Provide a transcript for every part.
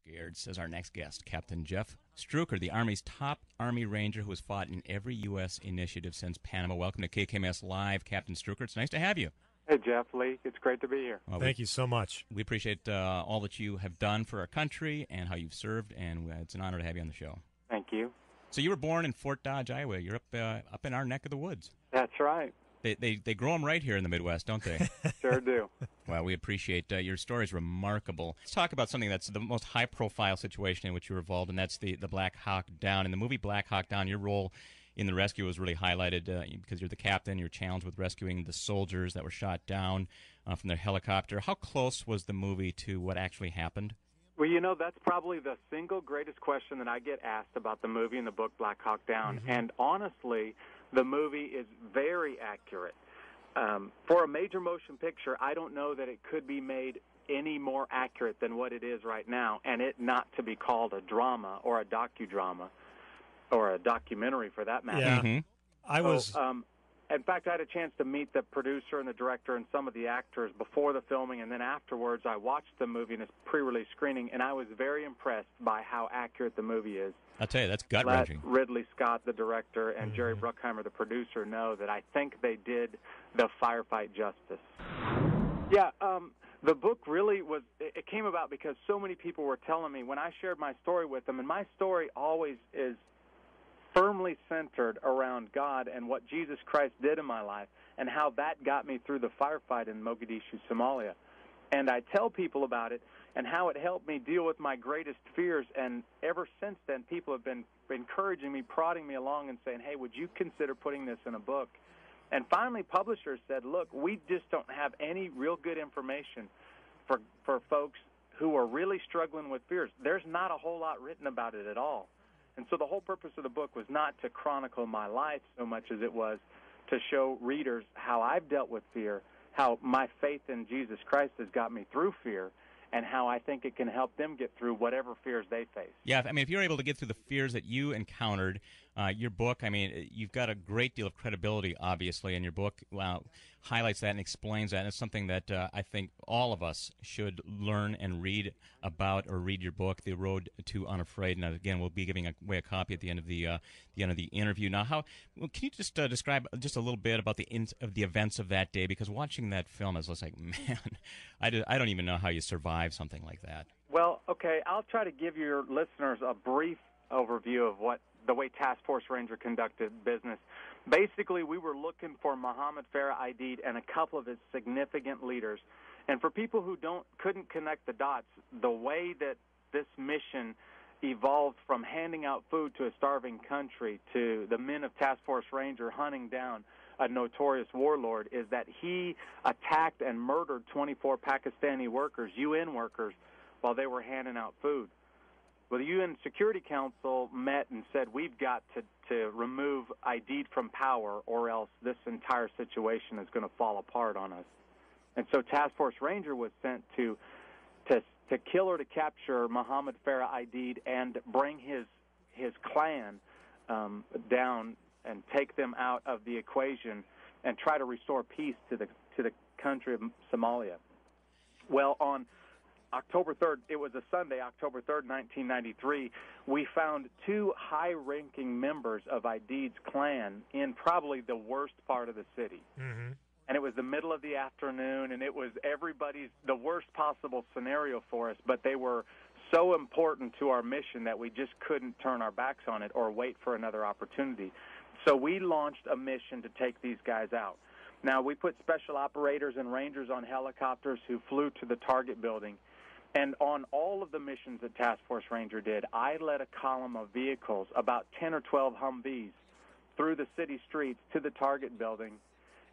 Scared, says our next guest, Captain Jeff Strueker, the Army's top Army Ranger who has fought in every U.S. initiative since Panama. Welcome to KKMS Live, Captain Strueker. It's nice to have you. Hey, Jeff Lee. It's great to be here. Well, Thank you so much. We appreciate all that you have done for our country and how you've served, and it's an honor to have you on the show. Thank you. So you were born in Fort Dodge, Iowa. You're up in our neck of the woods. That's right. They grow them right here in the Midwest, don't they? Sure do. Well, we appreciate your story is remarkable. Let's talk about something that's the most high-profile situation in which you were involved, and that's the Blackhawk Down. In the movie Blackhawk Down, your role in the rescue was really highlighted because you're the captain. You're challenged with rescuing the soldiers that were shot down from their helicopter. How close was the movie to what actually happened? Well, that's probably the single greatest question that I get asked about the movie and the book Blackhawk Down. Mm-hmm. And honestly, the movie is very accurate. For a major motion picture, I don't know that it could be made any more accurate than what it is right now, and it not to be called a drama or a docudrama or a documentary for that matter. Yeah, mm-hmm. In fact, I had a chance to meet the producer and the director and some of the actors before the filming, and then afterwards I watched the movie in its pre-release screening, and I was very impressed by how accurate the movie is. I'll tell you, that's gut-wrenching. Let Ridley Scott, the director, and Jerry Bruckheimer, the producer, know that I think they did the firefight justice. Yeah, the book really it came about because so many people were telling me when I shared my story with them, and my story always is firmly centered around God and what Jesus Christ did in my life and how that got me through the firefight in Mogadishu, Somalia. And I tell people about it and how it helped me deal with my greatest fears. And ever since then, people have been encouraging me, prodding me along and saying, hey, would you consider putting this in a book? And finally, publishers said, look, we just don't have any real good information for folks who are really struggling with fears. There's not a whole lot written about it at all. And so the whole purpose of the book was not to chronicle my life so much as it was to show readers how I've dealt with fear, how my faith in Jesus Christ has got me through fear, and how I think it can help them get through whatever fears they face. Yeah, I mean, if you're able to get through the fears that you encountered, your book, I mean, you've got a great deal of credibility, obviously, and your book highlights that and explains that. And it's something that I think all of us should learn and read about, or read your book, The Road to Unafraid. And again, we'll be giving away a copy at the end of the interview. Now, can you just describe just a little bit about the events of that day? Because watching that film, I was like, man, I don't even know how you survive something like that. Well, okay, I'll try to give your listeners a brief overview of the way Task Force Ranger conducted business. Basically, we were looking for Mohammed Farah Aidid and a couple of his significant leaders. And for people who couldn't connect the dots, the way that this mission evolved from handing out food to a starving country to the men of Task Force Ranger hunting down a notorious warlord is that he attacked and murdered 24 Pakistani workers, UN workers, while they were handing out food. Well, the UN Security Council met and said, we've got to remove Aidid from power or else this entire situation is going to fall apart on us. And so Task Force Ranger was sent to kill or to capture Mohammed Farah Aidid and bring his clan down and take them out of the equation and try to restore peace to the country of Somalia. Well, on October 3rd, it was a Sunday, October 3rd, 1993, we found two high-ranking members of Aidid's clan in probably the worst part of the city. Mm-hmm. And it was the middle of the afternoon, and it was the worst possible scenario for us, but they were so important to our mission that we just couldn't turn our backs on it or wait for another opportunity. So we launched a mission to take these guys out. Now, we put special operators and rangers on helicopters who flew to the target building. And on all of the missions that Task Force Ranger did, I led a column of vehicles, about 10 or 12 Humvees, through the city streets to the target building.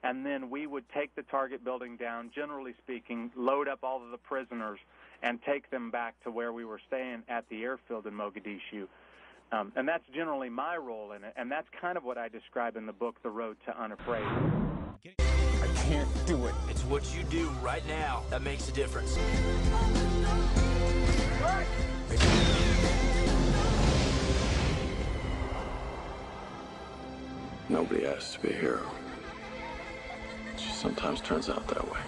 And then we would take the target building down, generally speaking, load up all of the prisoners, and take them back to where we were staying at the airfield in Mogadishu. And that's generally my role in it. And that's kind of what I describe in the book, The Road to Unafraid. I can't do it. It's what you do right now that makes a difference. Nobody has to be a hero. It just sometimes turns out that way.